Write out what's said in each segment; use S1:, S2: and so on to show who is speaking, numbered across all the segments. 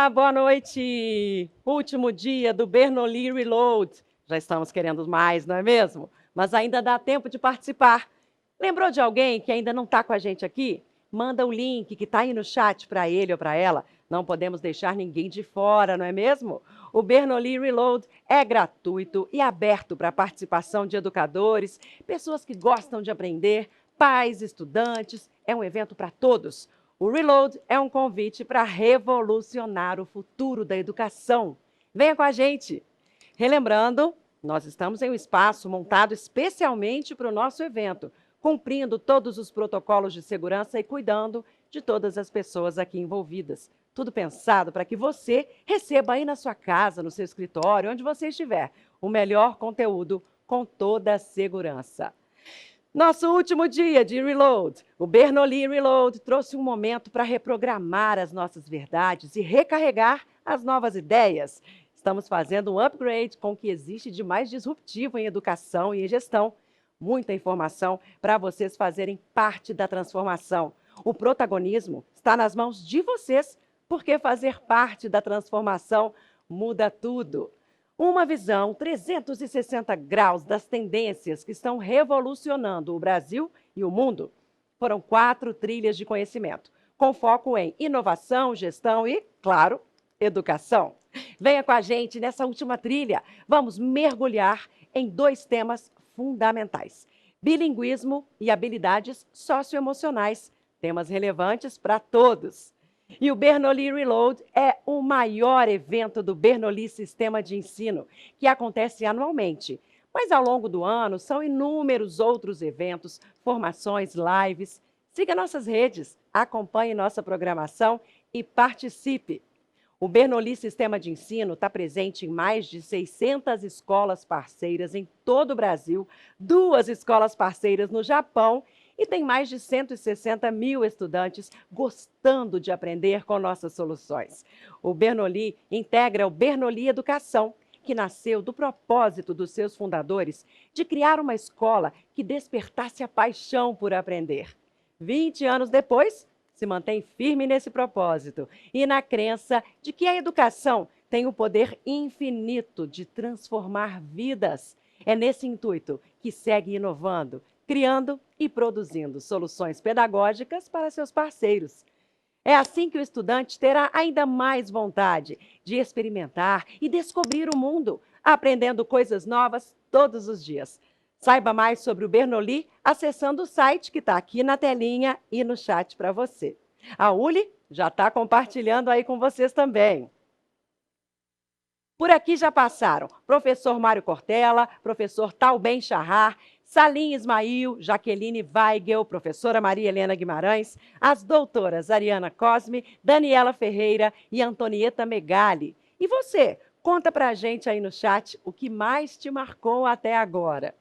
S1: Olá, boa noite! Último dia do Bernoulli Reload. Já estamos querendo mais, não é mesmo? Mas ainda dá tempo de participar. Lembrou de alguém que ainda não está com a gente aqui? Manda o link que está aí no chat para ele ou para ela. Não podemos deixar ninguém de fora, não é mesmo? O Bernoulli Reload é gratuito e aberto para a participação de educadores, pessoas que gostam de aprender, pais, estudantes. É um evento para todos. O Reload é um convite para revolucionar o futuro da educação. Venha com a gente! Relembrando, nós estamos em um espaço montado especialmente para o nosso evento, cumprindo todos os protocolos de segurança e cuidando de todas as pessoas aqui envolvidas. Tudo pensado para que você receba aí na sua casa, no seu escritório, onde você estiver, o melhor conteúdo com toda a segurança. Nosso último dia de Reload, o Bernoulli Reload trouxe um momento para reprogramar as nossas verdades e recarregar as novas ideias. Estamos fazendo um upgrade com o que existe de mais disruptivo em educação e em gestão. Muita informação para vocês fazerem parte da transformação. O protagonismo está nas mãos de vocês, porque fazer parte da transformação muda tudo. Uma visão 360 graus das tendências que estão revolucionando o Brasil e o mundo. Foram 4 trilhas de conhecimento, com foco em inovação, gestão e, claro, educação. Venha com a gente nessa última trilha. Vamos mergulhar em 2 temas fundamentais: bilinguismo e habilidades socioemocionais, temas relevantes para todos. E o Bernoulli Reload é o maior evento do Bernoulli Sistema de Ensino, que acontece anualmente. Mas ao longo do ano são inúmeros outros eventos, formações, lives. Siga nossas redes, acompanhe nossa programação e participe. O Bernoulli Sistema de Ensino está presente em mais de 600 escolas parceiras em todo o Brasil, 2 escolas parceiras no Japão, e tem mais de 160 mil estudantes gostando de aprender com nossas soluções. O Bernoulli integra o Bernoulli Educação, que nasceu do propósito dos seus fundadores de criar uma escola que despertasse a paixão por aprender. 20 anos depois, se mantém firme nesse propósito e na crença de que a educação tem o poder infinito de transformar vidas. É nesse intuito que segue inovando, criando e produzindo soluções pedagógicas para seus parceiros. É assim que o estudante terá ainda mais vontade de experimentar e descobrir o mundo, aprendendo coisas novas todos os dias. Saiba mais sobre o Bernoulli acessando o site que está aqui na telinha e no chat para você. A Uli já está compartilhando aí com vocês também. Por aqui já passaram professor Mário Cortella, professor Talben Charrar, Salim Ismail, Jaqueline Weigel, professora Maria Helena Guimarães, as doutoras Ariana Cosme, Daniela Ferreira e Antonieta Megali. E você, conta pra gente aí no chat o que mais te marcou até agora.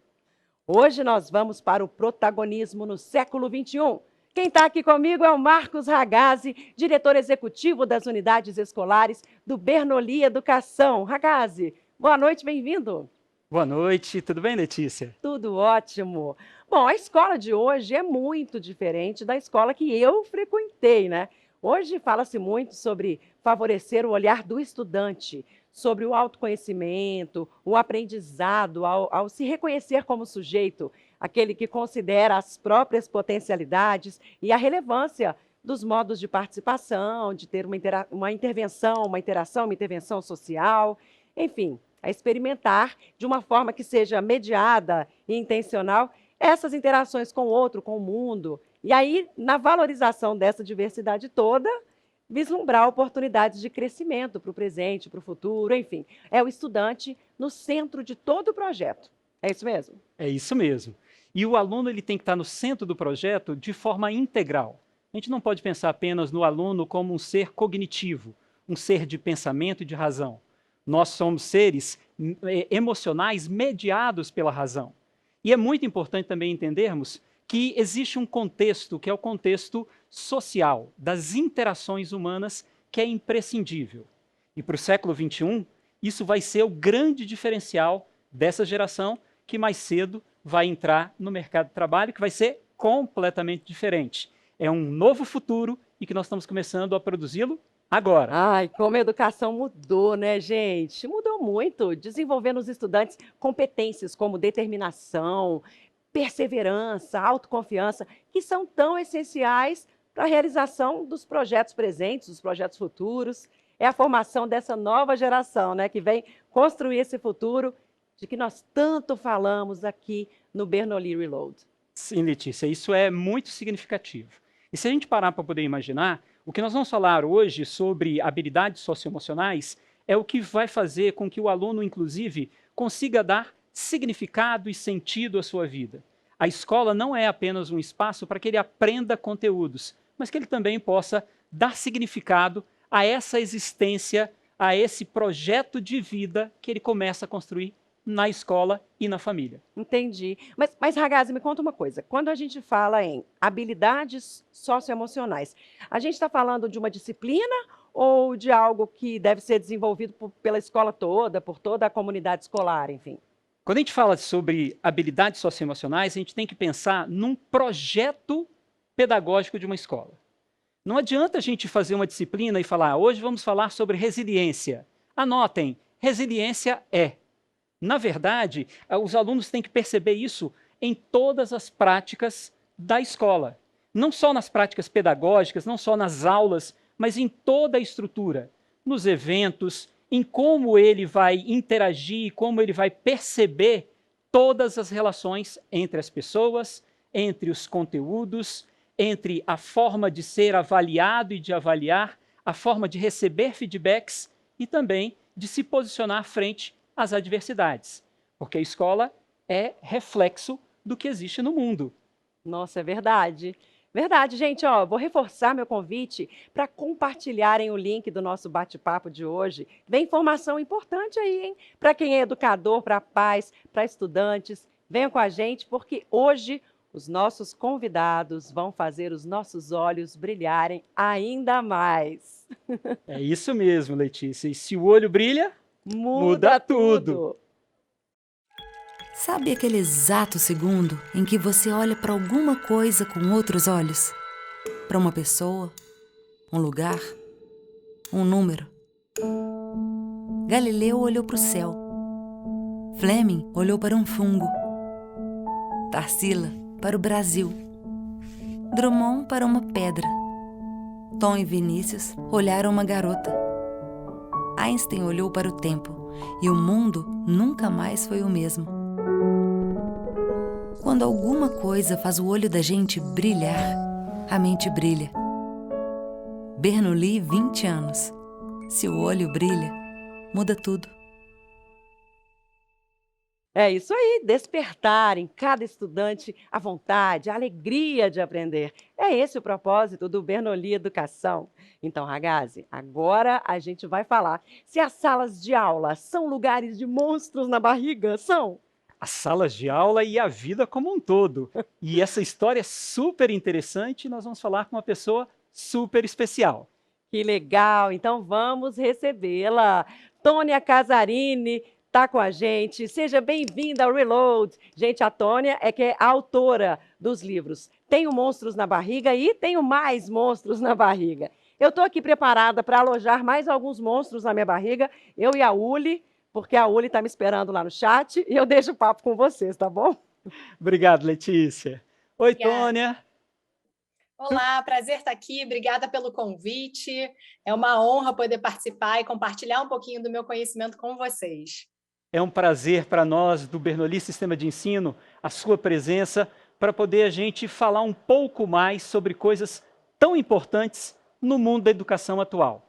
S1: Hoje nós vamos para o protagonismo no século XXI. Quem está aqui comigo é o Marcos Ragazzi, diretor executivo das unidades escolares do Bernoulli Educação. Ragazzi, boa noite, bem-vindo.
S2: Boa noite, tudo bem, Letícia?
S1: Tudo ótimo. Bom, a escola de hoje é muito diferente da escola que eu frequentei, né? Hoje fala-se muito sobre favorecer o olhar do estudante, sobre o autoconhecimento, o aprendizado, ao se reconhecer como sujeito, aquele que considera as próprias potencialidades e a relevância dos modos de participação, de ter uma intervenção, uma interação, uma intervenção social, enfim, a experimentar de uma forma que seja mediada e intencional essas interações com o outro, com o mundo. E aí, na valorização dessa diversidade toda, vislumbrar oportunidades de crescimento para o presente, para o futuro, enfim. É o estudante no centro de todo o projeto. É isso mesmo?
S2: É isso mesmo. E o aluno ele tem que estar no centro do projeto de forma integral. A gente não pode pensar apenas no aluno como um ser cognitivo, um ser de pensamento e de razão. Nós somos seres emocionais mediados pela razão. E é muito importante também entendermos que existe um contexto, que é o contexto social, das interações humanas, que é imprescindível. E para o século XXI, isso vai ser o grande diferencial dessa geração que mais cedo vai entrar no mercado de trabalho, que vai ser completamente diferente. É um novo futuro e que nós estamos começando a produzi-lo Agora,
S1: Ai, como a educação mudou, né, gente? Mudou muito, desenvolvendo nos estudantes competências como determinação, perseverança, autoconfiança, que são tão essenciais para a realização dos projetos presentes, dos projetos futuros. É a formação dessa nova geração, né, que vem construir esse futuro de que nós tanto falamos aqui no Bernoulli Reload.
S2: sim, Letícia, isso é muito significativo. E se a gente parar para poder imaginar, o que nós vamos falar hoje sobre habilidades socioemocionais é o que vai fazer com que o aluno, inclusive, consiga dar significado e sentido à sua vida. A escola não é apenas um espaço para que ele aprenda conteúdos, mas que ele também possa dar significado a essa existência, a esse projeto de vida que ele começa a construir na escola e na família.
S1: Entendi. Mas Ragazzi, me conta uma coisa. Quando a gente fala em habilidades socioemocionais, a gente está falando de uma disciplina ou de algo que deve ser desenvolvido pela escola toda, por toda a comunidade escolar, enfim?
S2: Quando a gente fala sobre habilidades socioemocionais, a gente tem que pensar num projeto pedagógico de uma escola. Não adianta a gente fazer uma disciplina e falar, hoje vamos falar sobre resiliência. Anotem, resiliência é. Na verdade, os alunos têm que perceber isso em todas as práticas da escola. Não só nas práticas pedagógicas, não só nas aulas, mas em toda a estrutura, nos eventos, em como ele vai interagir, como ele vai perceber todas as relações entre as pessoas, entre os conteúdos, entre a forma de ser avaliado e de avaliar, a forma de receber feedbacks e também de se posicionar frente às adversidades, porque a escola é reflexo do que existe no mundo.
S1: Nossa, é verdade. Verdade, gente, ó, vou reforçar meu convite para compartilharem o link do nosso bate-papo de hoje. Vem informação importante aí, hein? Para quem é educador, para pais, para estudantes. Venham com a gente, porque hoje os nossos convidados vão fazer os nossos olhos brilharem ainda mais.
S2: É isso mesmo, Letícia. E se o olho brilha,
S1: Muda
S2: tudo.
S1: tudo.
S3: Sabe aquele exato segundo em que você olha para alguma coisa com outros olhos? Para uma pessoa, um lugar, um número? Galileu olhou para o céu. Fleming olhou para um fungo. Tarsila para o Brasil. Drummond para uma pedra. Tom e Vinícius olharam uma garota. Einstein olhou para o tempo e o mundo nunca mais foi o mesmo. Quando alguma coisa faz o olho da gente brilhar, a mente brilha. Bernoulli, 20 anos. Se o olho brilha, muda tudo.
S1: É isso aí, despertar em cada estudante a vontade, a alegria de aprender. É esse o propósito do Bernoulli Educação. Então, Ragazzi, agora a gente vai falar se as salas de aula são lugares de monstros na barriga, são?
S2: As salas de aula e a vida como um todo. E essa história é super interessante e nós vamos falar com uma pessoa super especial.
S1: Que legal, então vamos recebê-la. Tônia Casarini está com a gente. Seja bem-vinda ao Reload. Gente, a Tônia é que é a autora dos livros Tenho Monstros na Barriga e Tenho Mais Monstros na Barriga. Eu estou aqui preparada para alojar mais alguns monstros na minha barriga, eu e a Uli, porque a Uli está me esperando lá no chat e eu deixo o papo com vocês, tá bom?
S2: Obrigado, Letícia. Oi,
S4: Obrigada.
S2: Tônia.
S4: Olá, prazer estar aqui, obrigada pelo convite. É uma honra poder participar e compartilhar um pouquinho do meu conhecimento com vocês.
S2: É um prazer para nós do Bernoulli Sistema de Ensino, a sua presença, para poder a gente falar um pouco mais sobre coisas tão importantes no mundo da educação atual.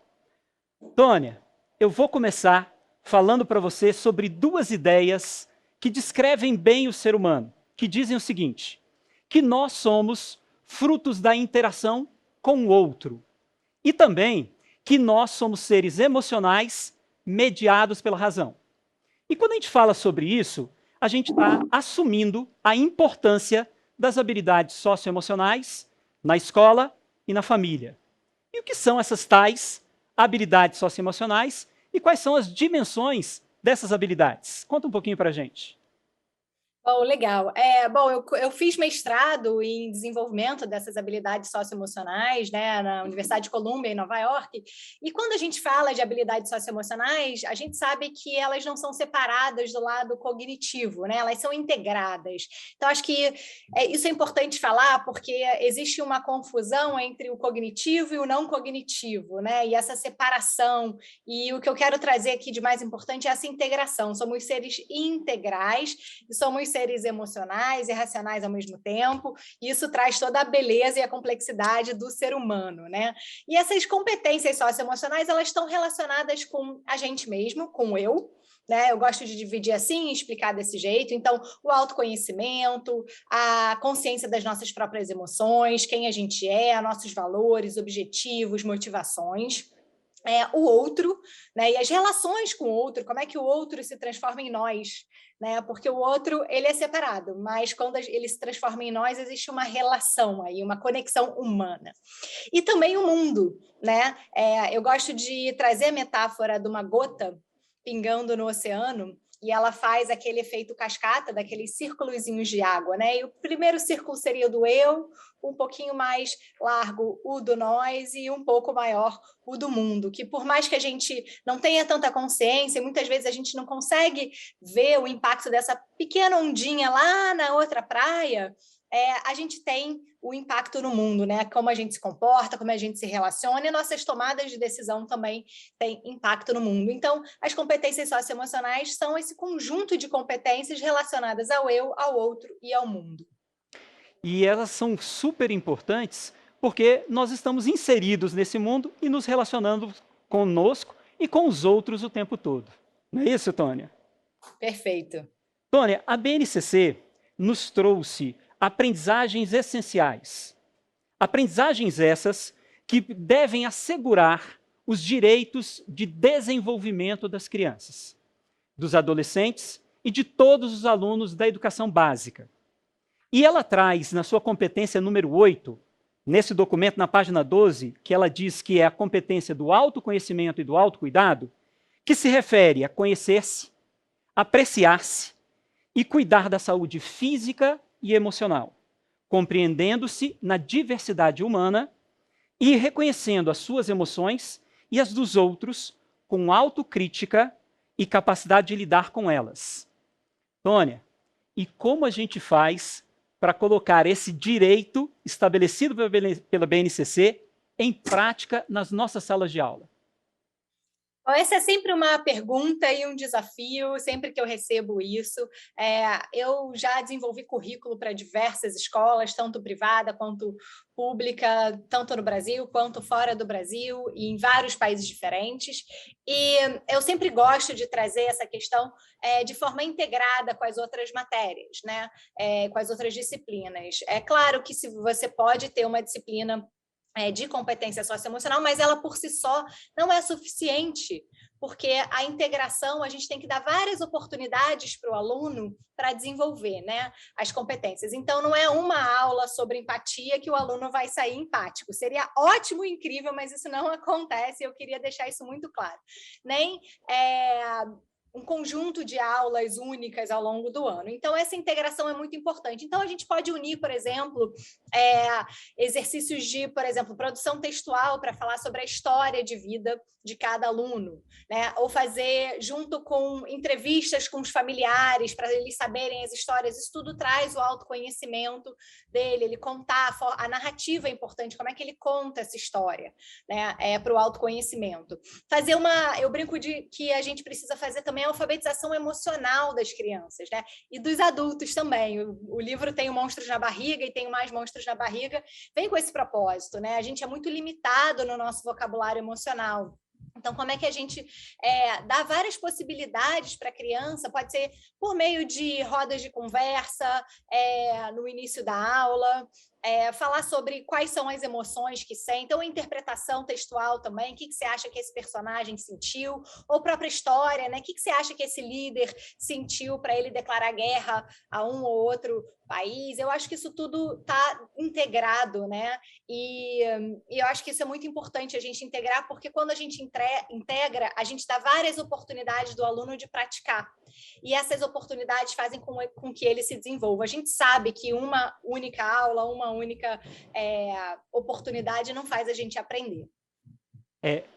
S2: Tônia, eu vou começar falando para você sobre duas ideias que descrevem bem o ser humano, que dizem o seguinte, que nós somos frutos da interação com o outro e também que nós somos seres emocionais mediados pela razão. E quando a gente fala sobre isso, a gente está assumindo a importância das habilidades socioemocionais na escola e na família. E o que são essas tais habilidades socioemocionais e quais são as dimensões dessas habilidades? Conta um pouquinho para a gente.
S4: Bom, legal. Bom, eu fiz mestrado em desenvolvimento dessas habilidades socioemocionais, né, na Universidade de Columbia, em Nova York. E quando a gente fala de habilidades socioemocionais, a gente sabe que elas não são separadas do lado cognitivo, né? Elas são integradas. Então, acho que isso é importante falar, porque existe uma confusão entre o cognitivo e o não cognitivo, né? E essa separação. E o que eu quero trazer aqui de mais importante é essa integração. Somos seres integrais e somos seres emocionais e racionais ao mesmo tempo, e isso traz toda a beleza e a complexidade do ser humano, né? E essas competências socioemocionais, elas estão relacionadas com a gente mesmo, com o eu, né? Eu gosto de dividir assim e explicar desse jeito. Então, o autoconhecimento, a consciência das nossas próprias emoções, quem a gente é, nossos valores, objetivos, motivações. O outro, né? E as relações com o outro, como é que o outro se transforma em nós, né? Porque o outro, ele é separado, mas quando ele se transforma em nós, existe uma relação aí, uma conexão humana. E também o mundo, né? Eu gosto de trazer a metáfora de uma gota pingando no oceano, e ela faz aquele efeito cascata, daqueles círculozinhos de água, né? E o primeiro círculo seria o do eu, um pouquinho mais largo o do nós e um pouco maior o do mundo, que por mais que a gente não tenha tanta consciência, muitas vezes a gente não consegue ver o impacto dessa pequena ondinha lá na outra praia, a gente tem o impacto no mundo, né? Como a gente se comporta, como a gente se relaciona, e nossas tomadas de decisão também têm impacto no mundo. Então, as competências socioemocionais são esse conjunto de competências relacionadas ao eu, ao outro e ao mundo.
S2: E elas são super importantes porque nós estamos inseridos nesse mundo e nos relacionando conosco e com os outros o tempo todo. Não é isso, Tônia?
S4: Perfeito.
S2: Tônia, a BNCC nos trouxe aprendizagens essenciais. Aprendizagens essas que devem assegurar os direitos de desenvolvimento das crianças, dos adolescentes e de todos os alunos da educação básica. E ela traz, na sua competência número 8, nesse documento, na página 12, que ela diz que é a competência do autoconhecimento e do autocuidado, que se refere a conhecer-se, apreciar-se e cuidar da saúde física e emocional, compreendendo-se na diversidade humana e reconhecendo as suas emoções e as dos outros com autocrítica e capacidade de lidar com elas. Tônia, e como a gente faz para colocar esse direito estabelecido pela BNCC em prática nas nossas salas de aula?
S4: Essa é sempre uma pergunta e um desafio, sempre que eu recebo isso. Eu já desenvolvi currículo para diversas escolas, tanto privada quanto pública, tanto no Brasil quanto fora do Brasil, e em vários países diferentes. E eu sempre gosto de trazer essa questão de forma integrada com as outras matérias, né? Com as outras disciplinas. É claro que se você pode ter uma disciplina de competência socioemocional, mas ela por si só não é suficiente, porque a integração, a gente tem que dar várias oportunidades para o aluno para desenvolver, né, as competências. Então, não é uma aula sobre empatia que o aluno vai sair empático. Seria ótimo e incrível, mas isso não acontece, eu queria deixar isso muito claro. Nem um conjunto de aulas únicas ao longo do ano. Então, essa integração é muito importante. Então, a gente pode unir, por exemplo, exercícios de, por exemplo, produção textual para falar sobre a história de vida de cada aluno, né? Ou fazer junto com entrevistas com os familiares para eles saberem as histórias. Isso tudo traz o autoconhecimento dele, ele contar, a narrativa é importante, como é que ele conta essa história, né? Para o autoconhecimento. Eu brinco de que a gente precisa fazer também a alfabetização emocional das crianças, né? E dos adultos também. O livro tem o Monstros na Barriga e tem Mais Monstros na Barriga, vem com esse propósito, né? A gente é muito limitado no nosso vocabulário emocional. Então, como é que a gente dá várias possibilidades para a criança? Pode ser por meio de rodas de conversa no início da aula, falar sobre quais são as emoções que sentem, ou interpretação textual também, o que você acha que esse personagem sentiu, ou própria história, né? O que você acha que esse líder sentiu para ele declarar guerra a um ou outro país. Eu acho que isso tudo está integrado, né? E eu acho que isso é muito importante a gente integrar, porque quando a gente integra, a gente dá várias oportunidades do aluno de praticar. E essas oportunidades fazem com que ele se desenvolva. A gente sabe que uma única aula, uma única oportunidade não faz a gente aprender.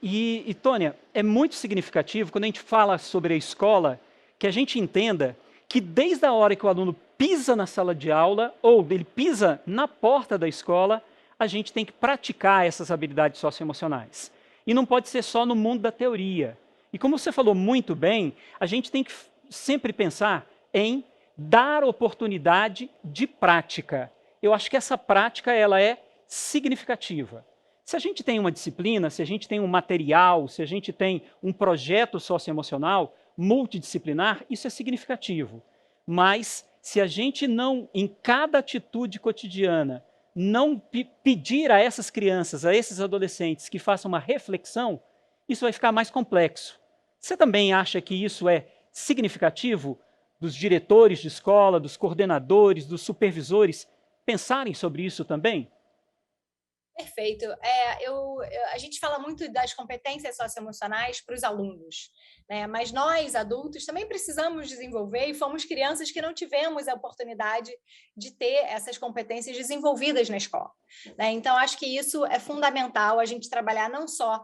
S2: E, Tônia, é muito significativo quando a gente fala sobre a escola, que a gente entenda que desde a hora que o aluno pisa na sala de aula, ou ele pisa na porta da escola, a gente tem que praticar essas habilidades socioemocionais. E não pode ser só no mundo da teoria. E como você falou muito bem, a gente tem que sempre pensar em dar oportunidade de prática. Eu acho que essa prática ela é significativa. Se a gente tem uma disciplina, se a gente tem um material, se a gente tem um projeto socioemocional multidisciplinar, isso é significativo. Mas se a gente não, em cada atitude cotidiana, não pedir a essas crianças, a esses adolescentes que façam uma reflexão, isso vai ficar mais complexo. Você também acha que isso é significativo dos diretores de escola, dos coordenadores, dos supervisores pensarem sobre isso também?
S4: Perfeito. A gente fala muito das competências socioemocionais para os alunos, né? Mas nós, adultos, também precisamos desenvolver, e fomos crianças que não tivemos a oportunidade de ter essas competências desenvolvidas na escola, né? Então, acho que isso é fundamental, a gente trabalhar não só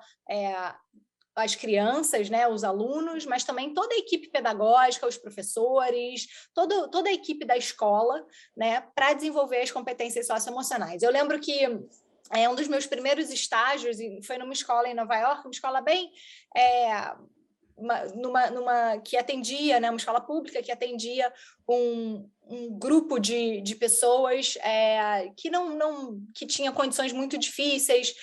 S4: as crianças, né, os alunos, mas também toda a equipe pedagógica, os professores, toda a equipe da escola, né, para desenvolver as competências socioemocionais. Eu lembro que um dos meus primeiros estágios foi numa escola em Nova York, uma escola bem que atendia, né, uma escola pública que atendia um grupo de pessoas que tinha condições muito difíceis,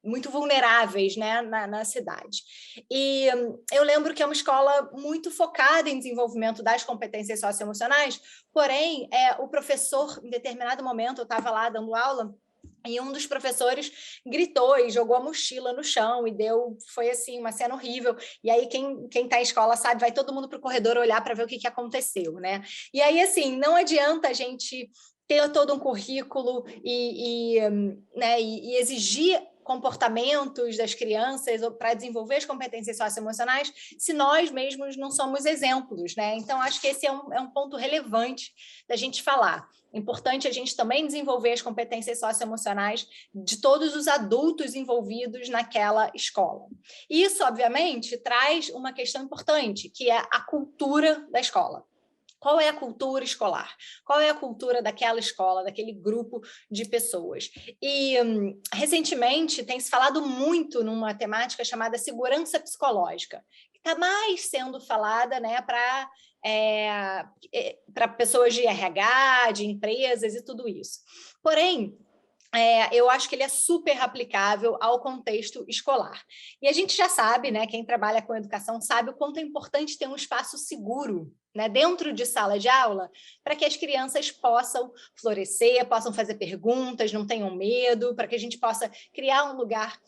S4: muito vulneráveis, né, na cidade. E eu lembro que é uma escola muito focada em desenvolvimento das competências socioemocionais, porém, o professor, em determinado momento, eu estava lá dando aula, e um dos professores gritou e jogou a mochila no chão foi assim, uma cena horrível. E aí quem está em escola sabe, vai todo mundo para o corredor olhar para ver o que aconteceu, né? E aí, assim, não adianta a gente ter todo um currículo e exigir comportamentos das crianças para desenvolver as competências socioemocionais se nós mesmos não somos exemplos, né? Então, acho que esse é um ponto relevante da gente falar. Importante a gente também desenvolver as competências socioemocionais de todos os adultos envolvidos naquela escola. E isso, obviamente, traz uma questão importante, que é a cultura da escola. Qual é a cultura escolar? Qual é a cultura daquela escola, daquele grupo de pessoas? E, recentemente, tem se falado muito numa temática chamada segurança psicológica, que está mais sendo falada, né, para pessoas de RH, de empresas e tudo isso. Porém, eu acho que ele é super aplicável ao contexto escolar. E a gente já sabe, né, quem trabalha com educação sabe o quanto é importante ter um espaço seguro, né, dentro de sala de aula, para que as crianças possam florescer, possam fazer perguntas, não tenham medo, para que a gente possa criar um lugar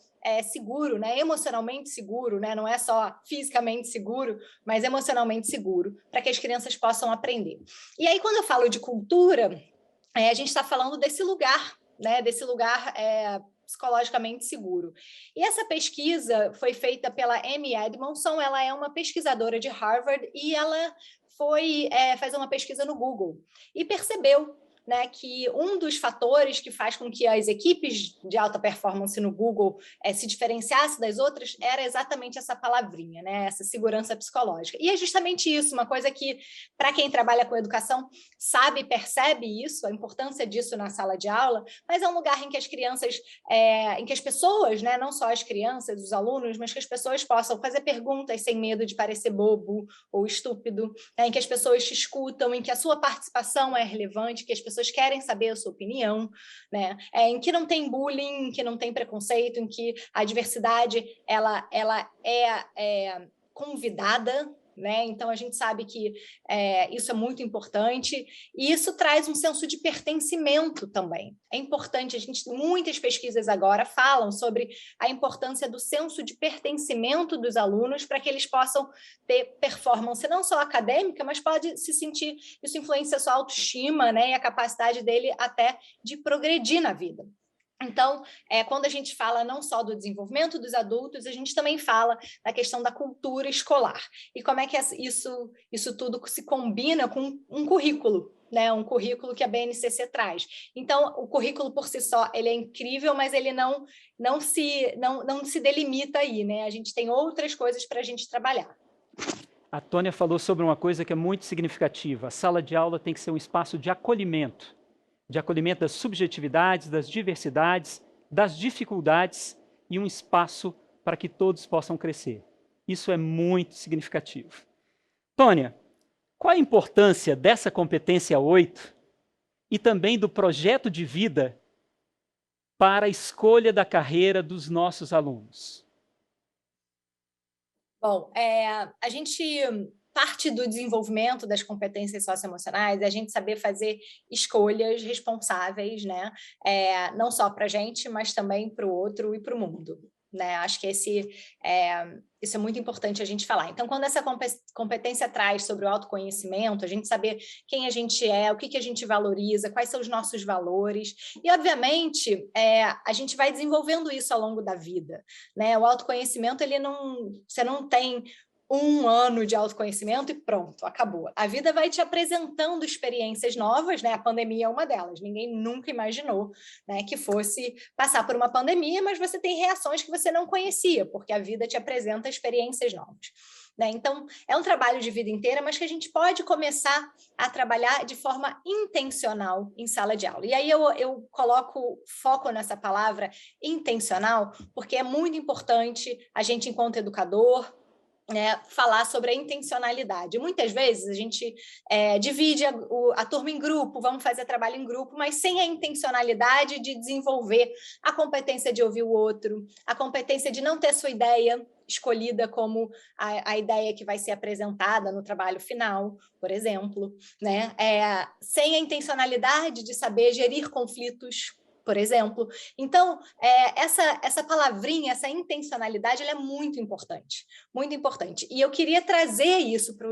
S4: seguro, né, emocionalmente seguro, né, não é só fisicamente seguro, mas emocionalmente seguro, para que as crianças possam aprender. E aí, quando eu falo de cultura, a gente está falando desse lugar, né, desse lugar psicologicamente seguro. E essa pesquisa foi feita pela Amy Edmondson, ela é uma pesquisadora de Harvard e ela foi fazer uma pesquisa no Google e percebeu, né, que um dos fatores que faz com que as equipes de alta performance no Google se diferenciassem das outras era exatamente essa palavrinha, né, essa segurança psicológica. E é justamente isso, uma coisa que, para quem trabalha com educação, sabe e percebe isso, a importância disso na sala de aula, mas é um lugar em que as crianças, em que as pessoas, né, não só as crianças, os alunos, mas que as pessoas possam fazer perguntas sem medo de parecer bobo ou estúpido, né, em que as pessoas te escutam, em que a sua participação é relevante, que as pessoas querem saber a sua opinião, né? Em que não tem bullying, em que não tem preconceito, em que a diversidade ela é convidada, né? Então, a gente sabe que isso é muito importante, e isso traz um senso de pertencimento também. É importante, muitas pesquisas agora falam sobre a importância do senso de pertencimento dos alunos para que eles possam ter performance não só acadêmica, mas pode se sentir, isso influencia a sua autoestima, né? E a capacidade dele até de progredir na vida. Então, quando a gente fala não só do desenvolvimento dos adultos, a gente também fala da questão da cultura escolar. E como é que isso tudo se combina com um currículo, né? Um currículo que a BNCC traz. Então, o currículo por si só, ele é incrível, mas ele não se delimita aí, né? A gente tem outras coisas para a gente trabalhar.
S2: A Tônia falou sobre uma coisa que é muito significativa. A sala de aula tem que ser um espaço de acolhimento das subjetividades, das diversidades, das dificuldades e um espaço para que todos possam crescer. Isso é muito significativo. Tônia, qual a importância dessa competência 8 e também do projeto de vida para a escolha da carreira dos nossos alunos?
S4: Bom, a gente parte do desenvolvimento das competências socioemocionais é a gente saber fazer escolhas responsáveis, né? Não só para a gente, mas também para o outro e para o mundo. Né? Acho que isso é muito importante a gente falar. Então, quando essa competência traz sobre o autoconhecimento, a gente saber quem a gente é, o que a gente valoriza, quais são os nossos valores, e, obviamente, a gente vai desenvolvendo isso ao longo da vida. Né? O autoconhecimento, você não tem 1 ano de autoconhecimento e pronto, acabou. A vida vai te apresentando experiências novas, né? A pandemia é uma delas. Ninguém nunca imaginou, né, que fosse passar por uma pandemia, mas você tem reações que você não conhecia, porque a vida te apresenta experiências novas. Né? Então, é um trabalho de vida inteira, mas que a gente pode começar a trabalhar de forma intencional em sala de aula. E aí eu coloco foco nessa palavra intencional, porque é muito importante a gente, enquanto educador, falar sobre a intencionalidade. Muitas vezes a gente divide a turma em grupo, vamos fazer trabalho em grupo, mas sem a intencionalidade de desenvolver a competência de ouvir o outro, a competência de não ter sua ideia escolhida como a ideia que vai ser apresentada no trabalho final, por exemplo, né? Sem a intencionalidade de saber gerir conflitos, por exemplo. Então, essa palavrinha, essa intencionalidade, ela é muito importante, muito importante. E eu queria trazer isso para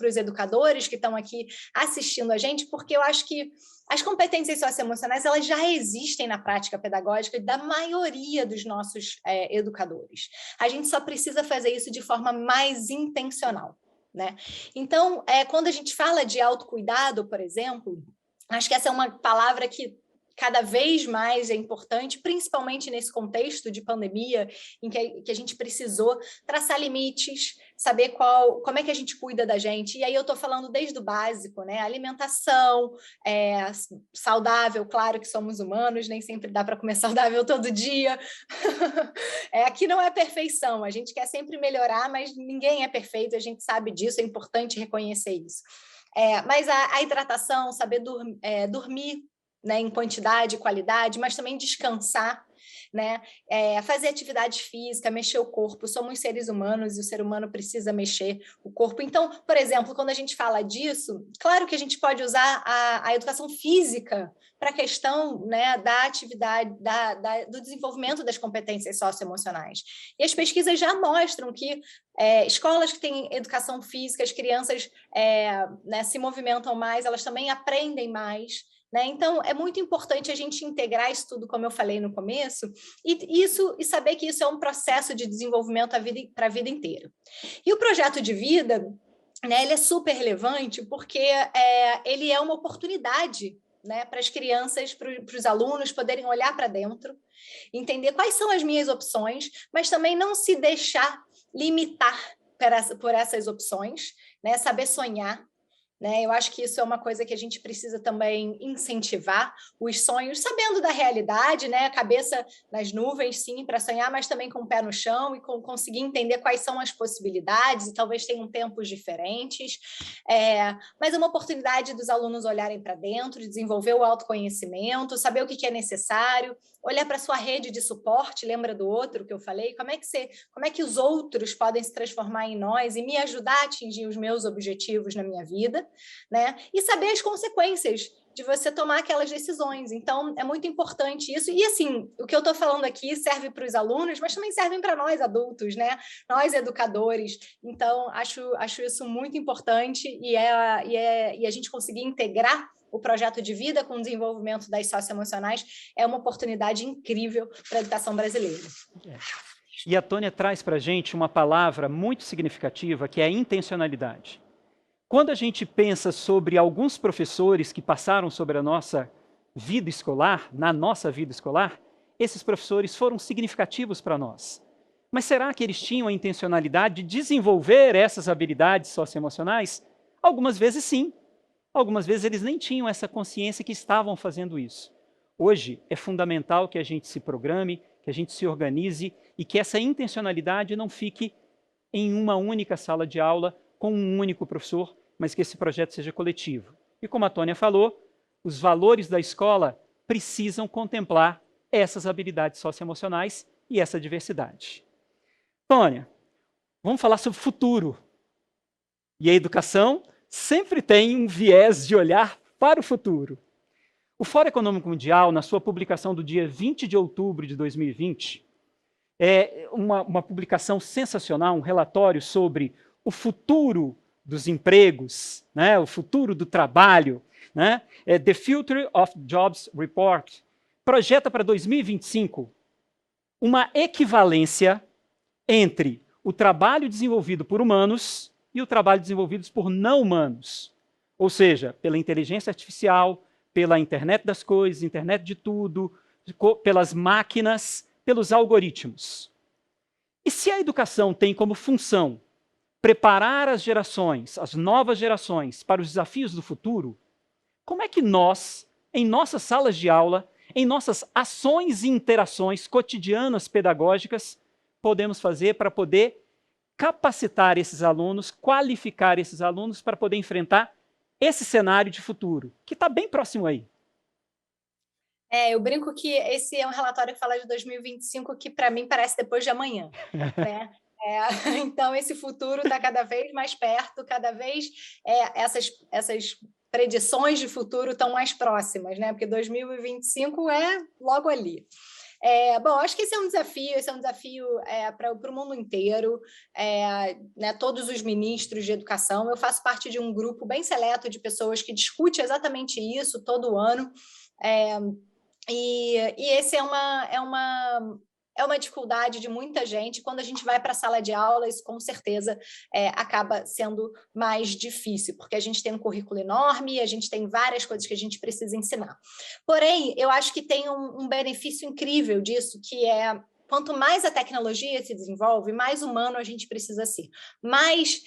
S4: os educadores que estão aqui assistindo a gente, porque eu acho que as competências socioemocionais, elas já existem na prática pedagógica da maioria dos nossos educadores. A gente só precisa fazer isso de forma mais intencional. Né? Então, quando a gente fala de autocuidado, por exemplo, acho que essa é uma palavra que cada vez mais é importante, principalmente nesse contexto de pandemia, em que a gente precisou traçar limites, saber como é que a gente cuida da gente. E aí eu estou falando desde o básico, né? Alimentação, saudável, claro que somos humanos, nem sempre dá para comer saudável todo dia. Aqui não é perfeição, a gente quer sempre melhorar, mas ninguém é perfeito, a gente sabe disso, é importante reconhecer isso. Mas a hidratação, saber dormir, né, em quantidade e qualidade, mas também descansar, né? Fazer atividade física, mexer o corpo. Somos seres humanos e o ser humano precisa mexer o corpo. Então, por exemplo, quando a gente fala disso, claro que a gente pode usar a educação física para a questão, né, da atividade, do desenvolvimento das competências socioemocionais. E as pesquisas já mostram que escolas que têm educação física, as crianças né, se movimentam mais, elas também aprendem mais. Né? Então, é muito importante a gente integrar isso tudo, como eu falei no começo, e saber que isso é um processo de desenvolvimento para a vida inteira. E o projeto de vida, né, ele é super relevante porque ele é uma oportunidade, né, para as crianças, para os alunos poderem olhar para dentro, entender quais são as minhas opções, mas também não se deixar limitar por essas opções, né, saber sonhar. Né? Eu acho que isso é uma coisa que a gente precisa também incentivar, os sonhos, sabendo da realidade, né? A cabeça nas nuvens, sim, para sonhar, mas também com o pé no chão e conseguir entender quais são as possibilidades, e talvez tenham tempos diferentes, mas é uma oportunidade dos alunos olharem para dentro, desenvolver o autoconhecimento, saber o que é necessário, olhar para a sua rede de suporte, lembra do outro que eu falei? Como é que os outros podem se transformar em nós e me ajudar a atingir os meus objetivos na minha vida, né? E saber as consequências de você tomar aquelas decisões. Então, é muito importante isso. E, assim, o que eu estou falando aqui serve para os alunos, mas também servem para nós adultos, né? Nós, educadores. Então, acho isso muito importante e a gente conseguir integrar o projeto de vida com o desenvolvimento das socioemocionais é uma oportunidade incrível para a educação brasileira.
S2: E a Tônia traz para a gente uma palavra muito significativa, que é a intencionalidade. Quando a gente pensa sobre alguns professores que passaram sobre a nossa vida escolar, na nossa vida escolar, esses professores foram significativos para nós. Mas será que eles tinham a intencionalidade de desenvolver essas habilidades socioemocionais? Algumas vezes sim. Algumas vezes eles nem tinham essa consciência que estavam fazendo isso. Hoje é fundamental que a gente se programe, que a gente se organize e que essa intencionalidade não fique em uma única sala de aula com um único professor, mas que esse projeto seja coletivo. E como a Tônia falou, os valores da escola precisam contemplar essas habilidades socioemocionais e essa diversidade. Tônia, vamos falar sobre o futuro. E a educação sempre tem um viés de olhar para o futuro. O Fórum Econômico Mundial, na sua publicação do dia 20 de outubro de 2020, é uma publicação sensacional, um relatório sobre o futuro dos empregos, né, o futuro do trabalho, né, The Future of Jobs Report, projeta para 2025 uma equivalência entre o trabalho desenvolvido por humanos e o trabalho desenvolvido por não humanos. Ou seja, pela inteligência artificial, pela internet das coisas, internet de tudo, pelas máquinas, pelos algoritmos. E se a educação tem como função preparar as gerações, as novas gerações, para os desafios do futuro, como é que nós, em nossas salas de aula, em nossas ações e interações cotidianas pedagógicas, podemos fazer para poder capacitar esses alunos, qualificar esses alunos para poder enfrentar esse cenário de futuro, que está bem próximo aí?
S4: Eu brinco que esse é um relatório que fala de 2025, que para mim parece depois de amanhã, né? Então, esse futuro está cada vez mais perto, cada vez essas predições de futuro estão mais próximas, né? Porque 2025 é logo ali. Bom, acho que esse é um desafio para o mundo inteiro, né, todos os ministros de educação. Eu faço parte de um grupo bem seleto de pessoas que discute exatamente isso todo ano, e esse é uma dificuldade de muita gente. Quando a gente vai para a sala de aula, isso com certeza acaba sendo mais difícil, porque a gente tem um currículo enorme, a gente tem várias coisas que a gente precisa ensinar. Porém, eu acho que tem um benefício incrível disso, que é quanto mais a tecnologia se desenvolve, mais humano a gente precisa ser, mais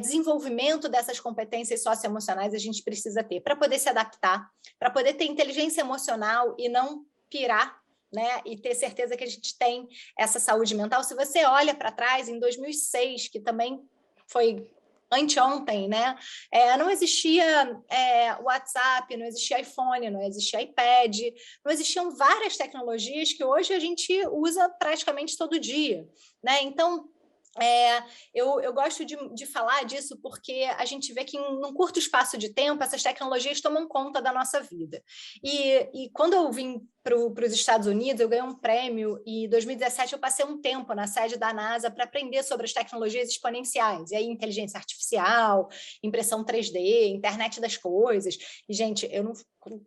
S4: desenvolvimento dessas competências socioemocionais a gente precisa ter, para poder se adaptar, para poder ter inteligência emocional e não pirar, né, e ter certeza que a gente tem essa saúde mental. Se você olha para trás, em 2006, que também foi anteontem, né, não existia WhatsApp, não existia iPhone, não existia iPad, não existiam várias tecnologias que hoje a gente usa praticamente todo dia, né? Então, eu gosto de falar disso porque a gente vê que num curto espaço de tempo essas tecnologias tomam conta da nossa vida. E quando eu vim para os Estados Unidos, eu ganhei um prêmio e em 2017 eu passei um tempo na sede da NASA para aprender sobre as tecnologias exponenciais, e aí inteligência artificial, impressão 3D, internet das coisas. E, gente, eu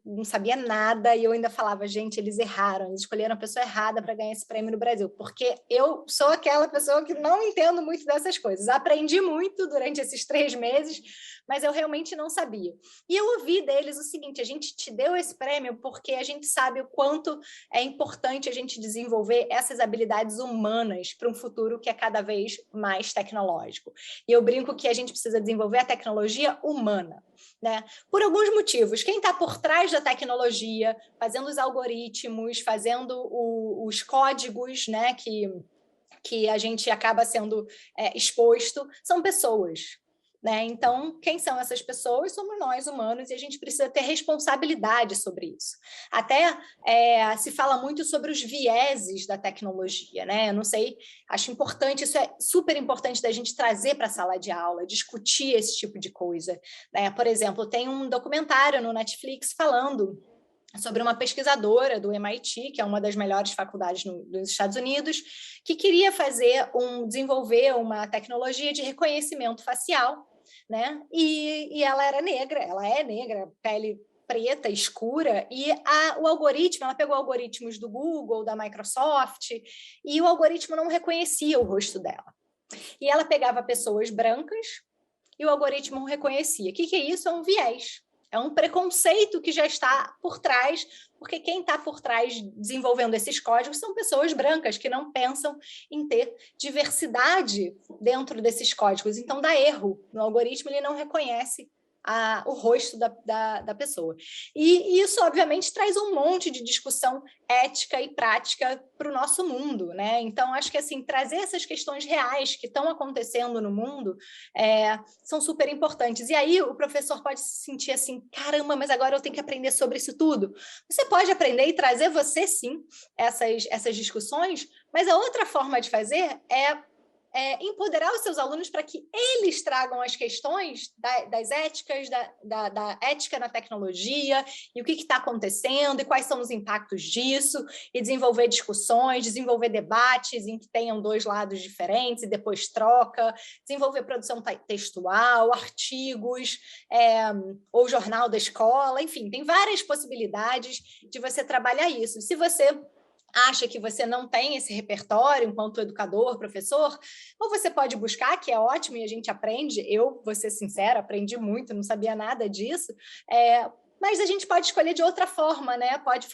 S4: não sabia nada e eu ainda falava, gente, eles erraram, eles escolheram a pessoa errada para ganhar esse prêmio no Brasil, porque eu sou aquela pessoa que não entendo muito dessas coisas. Aprendi muito durante esses 3 meses, mas eu realmente não sabia. E eu ouvi deles o seguinte: a gente te deu esse prêmio porque a gente sabe o quanto é importante a gente desenvolver essas habilidades humanas para um futuro que é cada vez mais tecnológico. E eu brinco que a gente precisa desenvolver a tecnologia humana, né? Por alguns motivos. Quem está por trás da tecnologia, fazendo os algoritmos, fazendo os códigos, né, que a gente acaba sendo exposto, são pessoas. né? Então, quem são essas pessoas? Somos nós, humanos, e a gente precisa ter responsabilidade sobre isso. Até se fala muito sobre os vieses da tecnologia, né? Eu não sei, acho importante, isso é super importante da gente trazer para a sala de aula, discutir esse tipo de coisa, né? Por exemplo, tem um documentário no Netflix falando sobre uma pesquisadora do MIT, que é uma das melhores faculdades dos Estados Unidos, que queria desenvolver uma tecnologia de reconhecimento facial, né? E ela é negra, pele preta, escura, e o algoritmo, ela pegou algoritmos do Google, da Microsoft, e o algoritmo não reconhecia o rosto dela. E ela pegava pessoas brancas e o algoritmo não reconhecia. O que é isso? É um viés. É um preconceito que já está por trás, porque quem está por trás desenvolvendo esses códigos são pessoas brancas que não pensam em ter diversidade dentro desses códigos. Então, dá erro no algoritmo, ele não reconhece o rosto da pessoa. E isso, obviamente, traz um monte de discussão ética e prática para o nosso mundo, né? Então, acho que assim, trazer essas questões reais que estão acontecendo no mundo são super importantes. E aí o professor pode se sentir assim, caramba, mas agora eu tenho que aprender sobre isso tudo. Você pode aprender e trazer você, sim, essas discussões, mas a outra forma de fazer é empoderar os seus alunos para que eles tragam as questões das éticas, da ética na tecnologia, e o que está acontecendo, e quais são os impactos disso, e desenvolver discussões, desenvolver debates em que tenham dois lados diferentes, e depois troca, desenvolver produção textual, artigos, ou jornal da escola, enfim, tem várias possibilidades de você trabalhar isso. Se você acha que você não tem esse repertório enquanto educador, professor, ou você pode buscar, que é ótimo, e a gente aprende. Eu, vou ser sincera, aprendi muito, não sabia nada disso, mas a gente pode escolher de outra forma, né? Pode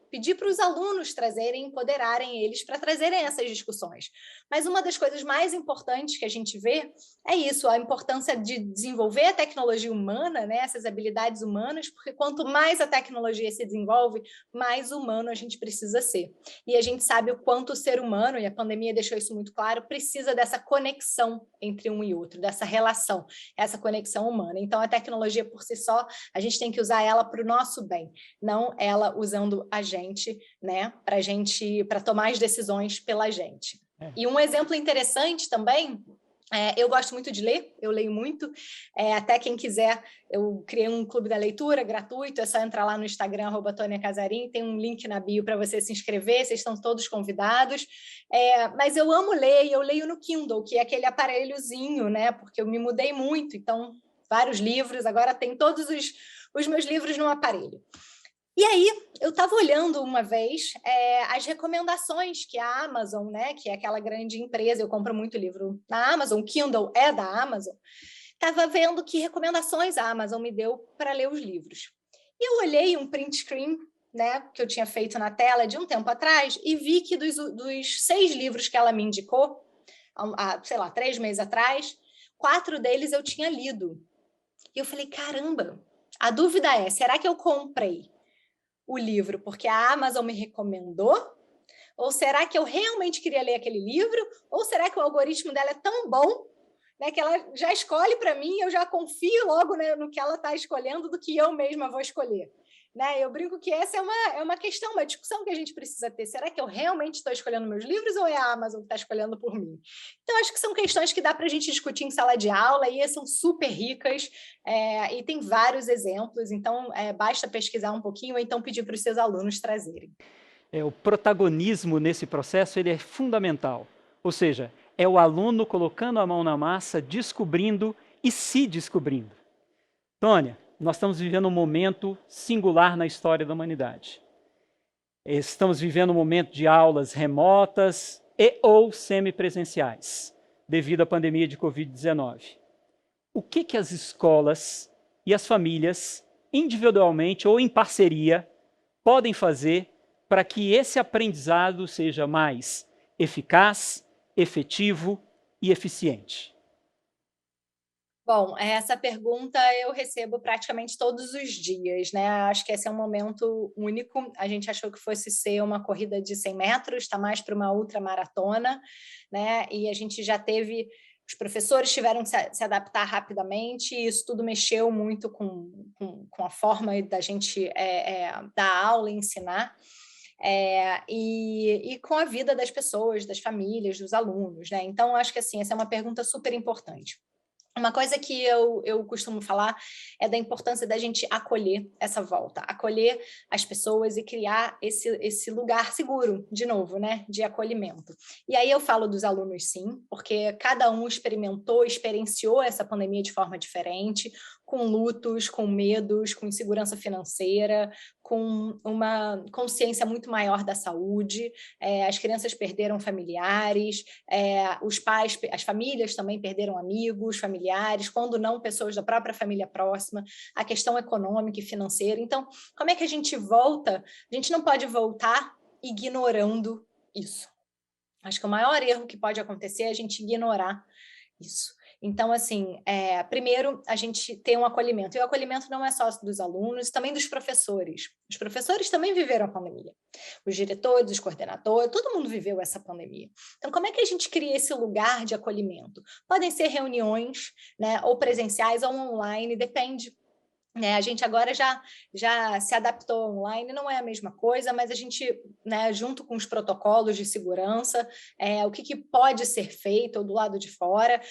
S4: pedir para os alunos trazerem, empoderarem eles para trazerem essas discussões. Mas uma das coisas mais importantes que a gente vê é isso, a importância de desenvolver a tecnologia humana, né, essas habilidades humanas, porque quanto mais a tecnologia se desenvolve, mais humano a gente precisa ser. E a gente sabe o quanto o ser humano, e a pandemia deixou isso muito claro, precisa dessa conexão entre um e outro, dessa relação, essa conexão humana. Então, a tecnologia por si só, a gente tem que usar ela para o nosso bem, não ela usando a gente, né, para tomar as decisões pela gente. E um exemplo interessante também, eu gosto muito de ler, eu leio muito, até quem quiser, eu criei um clube da leitura gratuito, é só entrar lá no Instagram, @TôniaCasarim, tem um link na bio para você se inscrever, vocês estão todos convidados, mas eu amo ler, e eu leio no Kindle, que é aquele aparelhozinho, né, porque eu me mudei muito, então vários livros, agora tem todos os meus livros no aparelho. E aí, eu estava olhando uma vez as recomendações que a Amazon, né, que é aquela grande empresa, eu compro muito livro na Amazon, o Kindle é da Amazon, estava vendo que recomendações a Amazon me deu para ler os livros. E eu olhei um print screen, né, que eu tinha feito na tela de um tempo atrás e vi que dos 6 livros que ela me indicou, sei lá, 3 meses atrás, 4 deles eu tinha lido. E eu falei, caramba, a dúvida é, será que eu comprei o livro porque a Amazon me recomendou? Ou será que eu realmente queria ler aquele livro? Ou será que o algoritmo dela é tão bom, né, que ela já escolhe para mim, eu já confio logo, né, no que ela está escolhendo do que eu mesma vou escolher? Né? Eu brinco que essa é uma questão, uma discussão que a gente precisa ter. Será que eu realmente estou escolhendo meus livros ou é a Amazon que está escolhendo por mim? Então, acho que são questões que dá para a gente discutir em sala de aula e são super ricas e tem vários exemplos. Então, basta pesquisar um pouquinho ou então pedir para os seus alunos trazerem.
S2: O protagonismo nesse processo ele é fundamental. Ou seja, é o aluno colocando a mão na massa, descobrindo e se descobrindo. Tônia, nós estamos vivendo um momento singular na história da humanidade. Estamos vivendo um momento de aulas remotas e ou semipresenciais, devido à pandemia de Covid-19. O que as escolas e as famílias, individualmente ou em parceria, podem fazer para que esse aprendizado seja mais eficaz, efetivo e eficiente?
S4: Bom, essa pergunta eu recebo praticamente todos os dias, né? Acho que esse é um momento único. A gente achou que fosse ser uma corrida de 100 metros, está mais para uma ultramaratona, né? E a gente já teve Os professores tiveram que se adaptar rapidamente, e isso tudo mexeu muito com a forma da gente dar aula e ensinar, e com a vida das pessoas, das famílias, dos alunos, né? Então, acho que assim, essa é uma pergunta super importante. Uma coisa que eu costumo falar é da importância da gente acolher essa volta, acolher as pessoas e criar esse lugar seguro, de novo, né, de acolhimento. E aí eu falo dos alunos, sim, porque cada um experienciou essa pandemia de forma diferente, com lutos, com medos, com insegurança financeira, com uma consciência muito maior da saúde. As crianças perderam familiares, os pais, as famílias também perderam amigos, familiares, quando não pessoas da própria família próxima, a questão econômica e financeira. Então, como é que a gente volta? A gente não pode voltar ignorando isso. Acho que o maior erro que pode acontecer é a gente ignorar isso. Então, assim, primeiro, a gente tem um acolhimento. E o acolhimento não é só dos alunos, também dos professores. Os professores também viveram a pandemia. Os diretores, os coordenadores, todo mundo viveu essa pandemia. Então, como é que a gente cria esse lugar de acolhimento? Podem ser reuniões, né, ou presenciais ou online, depende. A gente agora já se adaptou online, não é a mesma coisa, mas a gente, né, junto com os protocolos de segurança, o que pode ser feito ou do lado de fora,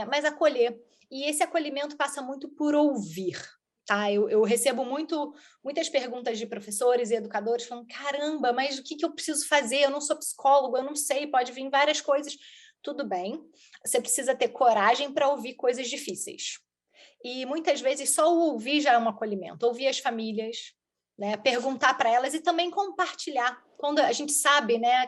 S4: mas acolher. E esse acolhimento passa muito por ouvir. Tá? Eu recebo muitas perguntas de professores e educadores falando, caramba, mas o que eu preciso fazer? Eu não sou psicólogo, eu não sei, pode vir várias coisas. Tudo bem, você precisa ter coragem para ouvir coisas difíceis. E muitas vezes só o ouvir já é um acolhimento, ouvir as famílias, né, perguntar para elas e também compartilhar. Quando a gente sabe, né,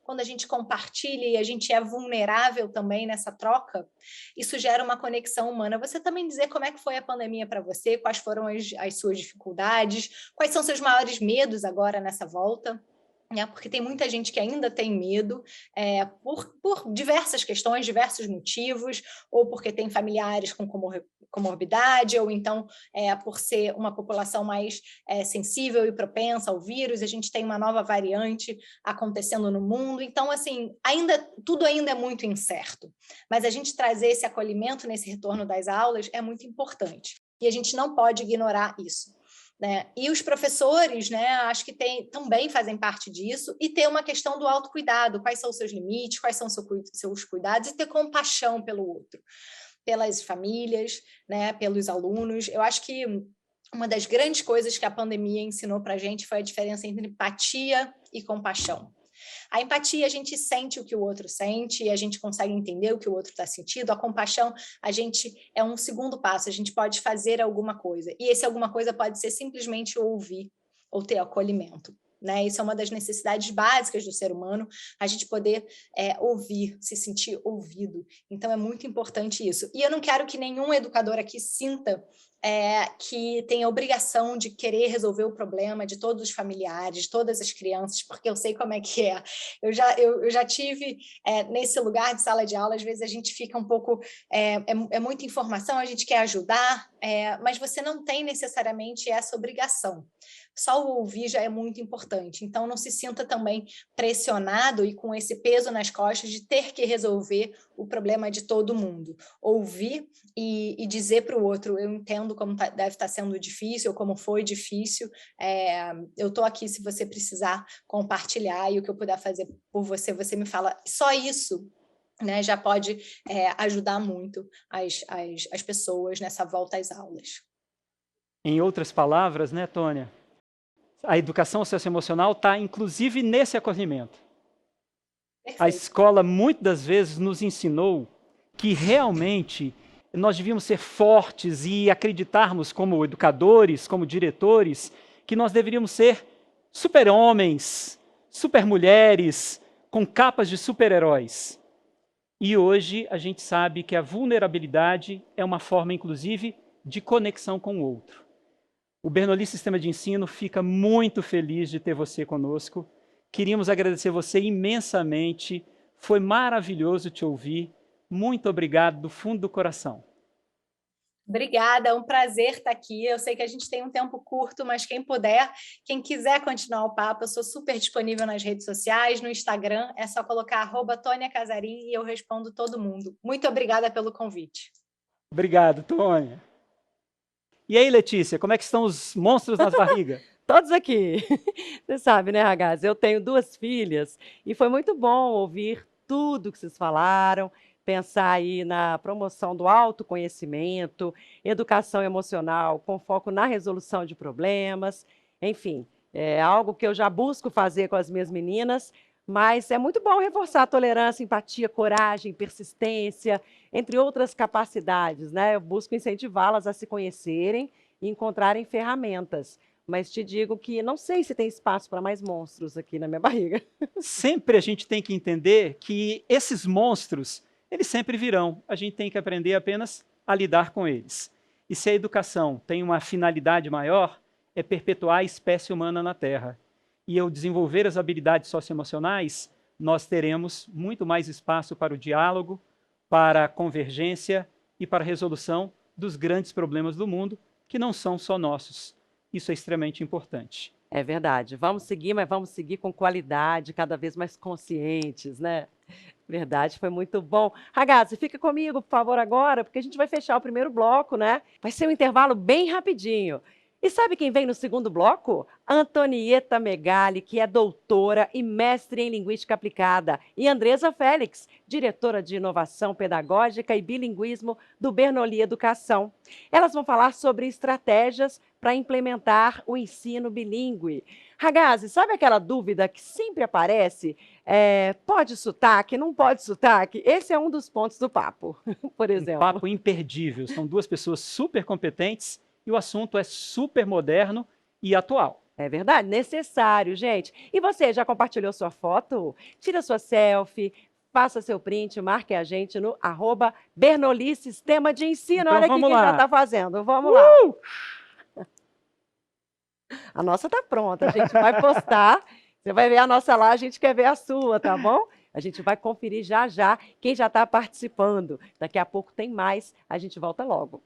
S4: quando a gente compartilha e a gente é vulnerável também nessa troca, isso gera uma conexão humana. Você também dizer como é que foi a pandemia para você, quais foram as suas dificuldades, quais são seus maiores medos agora nessa volta. Porque tem muita gente que ainda tem medo por diversas questões, diversos motivos, ou porque tem familiares com comorbidade, ou então por ser uma população mais sensível e propensa ao vírus. A gente tem uma nova variante acontecendo no mundo, então assim, tudo ainda é muito incerto, mas a gente trazer esse acolhimento nesse retorno das aulas é muito importante, e a gente não pode ignorar isso. Né? E os professores, né, acho que também fazem parte disso, e ter uma questão do autocuidado, quais são os seus limites, quais são os seus cuidados, e ter compaixão pelo outro, pelas famílias, né, pelos alunos. Eu acho que uma das grandes coisas que a pandemia ensinou para a gente foi a diferença entre empatia e compaixão. A empatia, a gente sente o que o outro sente e a gente consegue entender o que o outro está sentindo. A compaixão, a gente é um segundo passo, a gente pode fazer alguma coisa. E esse alguma coisa pode ser simplesmente ouvir ou ter acolhimento. Né? Isso é uma das necessidades básicas do ser humano, a gente poder ouvir, se sentir ouvido. Então, é muito importante isso. E eu não quero que nenhum educador aqui sinta que tem a obrigação de querer resolver o problema de todos os familiares, de todas as crianças, porque eu sei como é que é. Eu já tive nesse lugar de sala de aula, às vezes a gente fica um pouco... É muita informação, a gente quer ajudar, mas você não tem necessariamente essa obrigação. Só o ouvir já é muito importante. Então, não se sinta também pressionado e com esse peso nas costas de ter que resolver o problema de todo mundo. Ouvir e dizer para o outro, eu entendo como deve estar sendo difícil, ou como foi difícil, eu estou aqui se você precisar compartilhar, e o que eu puder fazer por você, você me fala. Só isso, né, já pode ajudar muito as pessoas nessa volta às aulas.
S2: Em outras palavras, né, Tônia? A educação socioemocional está, inclusive, nesse acolhimento. Perfeito. A escola, muitas das vezes, nos ensinou que, realmente, nós devíamos ser fortes e acreditarmos, como educadores, como diretores, que nós deveríamos ser super-homens, super-mulheres, com capas de super-heróis. E hoje a gente sabe que a vulnerabilidade é uma forma, inclusive, de conexão com o outro. O Bernoulli Sistema de Ensino fica muito feliz de ter você conosco. Queríamos agradecer você imensamente. Foi maravilhoso te ouvir. Muito obrigado do fundo do coração.
S4: Obrigada, é um prazer estar aqui. Eu sei que a gente tem um tempo curto, mas quem puder, quem quiser continuar o papo, eu sou super disponível nas redes sociais, no Instagram, é só colocar @Tônia Casarim e eu respondo todo mundo. Muito obrigada pelo convite.
S2: Obrigado, Tônia. E aí, Letícia, como é que estão os monstros nas barrigas?
S1: Todos aqui. Você sabe, né, Ragazzi? Eu tenho 2 filhas e foi muito bom ouvir tudo que vocês falaram, pensar aí na promoção do autoconhecimento, educação emocional com foco na resolução de problemas, enfim, é algo que eu já busco fazer com as minhas meninas, mas é muito bom reforçar a tolerância, empatia, coragem, persistência, entre outras capacidades, né? Eu busco incentivá-las a se conhecerem e encontrarem ferramentas. Mas te digo que não sei se tem espaço para mais monstros aqui na minha barriga.
S2: Sempre a gente tem que entender que esses monstros, eles sempre virão. A gente tem que aprender apenas a lidar com eles. E se a educação tem uma finalidade maior, é perpetuar a espécie humana na Terra. E ao desenvolver as habilidades socioemocionais, nós teremos muito mais espaço para o diálogo, para a convergência e para a resolução dos grandes problemas do mundo, que não são só nossos. Isso é extremamente importante.
S1: É verdade. Vamos seguir, mas vamos seguir com qualidade, cada vez mais conscientes, né? Verdade, foi muito bom. Ragazzi, fica comigo, por favor, agora, porque a gente vai fechar o primeiro bloco, né? Vai ser um intervalo bem rapidinho. E sabe quem vem no segundo bloco? Antonieta Megali, que é doutora e mestre em Linguística Aplicada, e Andresa Félix, diretora de Inovação Pedagógica e Bilinguismo do Bernoulli Educação. Elas vão falar sobre estratégias para implementar o ensino bilíngue. Ragazzi, sabe aquela dúvida que sempre aparece? Pode sotaque, não pode sotaque? Esse é um dos pontos do papo, por
S2: Um
S1: exemplo.
S2: papo imperdível. São 2 pessoas super competentes e o assunto é super moderno e atual.
S1: É verdade, necessário, gente. E você, já compartilhou sua foto? Tira sua selfie, faça seu print, marque a gente no @Bernoulli Sistema de Ensino.
S2: Então,
S1: Olha aqui
S2: vamos
S1: quem já
S2: lá.
S1: está fazendo. Vamos lá. A nossa está pronta, a gente vai postar. Você vai ver a nossa lá, a gente quer ver a sua, tá bom? A gente vai conferir já já quem já está participando. Daqui a pouco tem mais, a gente volta logo.